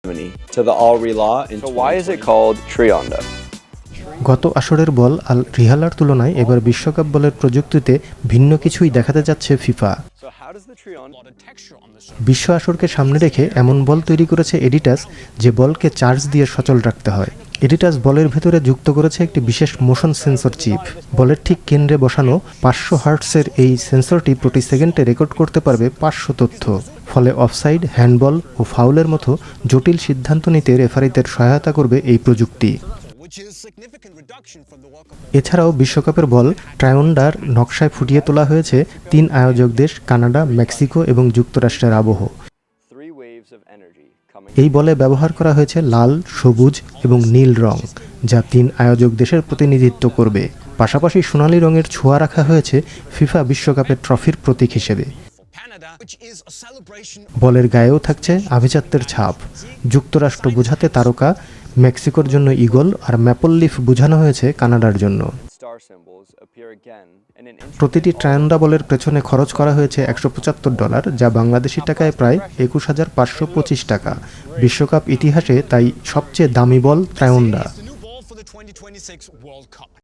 to the Al Rihla in So why is it called Trionda? গত আসরের বল আল রিহালার তুলনায় এবার বিশ্বকাপ বলের প্রযুক্তিতে ভিন্ন কিছুই দেখাতে যাচ্ছে FIFA. So how does the Trionda বিশ্ব আসরকে সামনে রেখে এমন বল তৈরি করেছে এডিটাস যে বলকে চার্জ দিয়ে সচল রাখতে হয়। এডিটাস বলের ভেতরে যুক্ত করেছে একটি বিশেষ মোশন সেন্সর চিপ। বলের ঠিক কেন্দ্রে বসানো 500 হার্টসের এই সেন্সরটি প্রতি সেকেন্ডে রেকর্ড করতে পারবে 500 তথ্য। ফলে অফসাইড, হ্যান্ডবল ও ফাউলের মতো জটিল সিদ্ধান্ত নিতে রেফারিদের সহায়তা করবে এই প্রযুক্তি। এছাড়াও বিশ্বকাপের বল ট্রায়োন্ডার নকশায় ফুটিয়ে তোলা হয়েছে 3 আয়োজক দেশ কানাডা, মেক্সিকো এবং যুক্তরাষ্ট্রের আবহ। 3 waves of energy coming এই বলে ব্যবহার করা হয়েছে লাল, সবুজ এবং নীল রং, যা 3 আয়োজক দেশের প্রতিনিধিত্ব করবে। পাশাপাশি সোনালী রঙের ছোঁয়া রাখা হয়েছে ফিফা বিশ্বকাপের ট্রফির প্রতীক হিসেবে। বলের গায়েও থাকছে আভিজাত্যের ছাপ। যুক্তরাষ্ট্র বোঝাতে তারকা, মেক্সিকোর জন্য ঈগল আর ম্যাপল লিফ বোঝানো হয়েছে কানাডার জন্য। star symbols appear again in an প্রতিটি ট্রায়োন্ডা বলের পেছনে খরচ করা হয়েছে $175, যা বাংলাদেশি টাকায় প্রায় 21,525 টাকা। বিশ্বকাপ ইতিহাসে তাই সবচেয়ে দামি বল ট্রায়োন্ডা।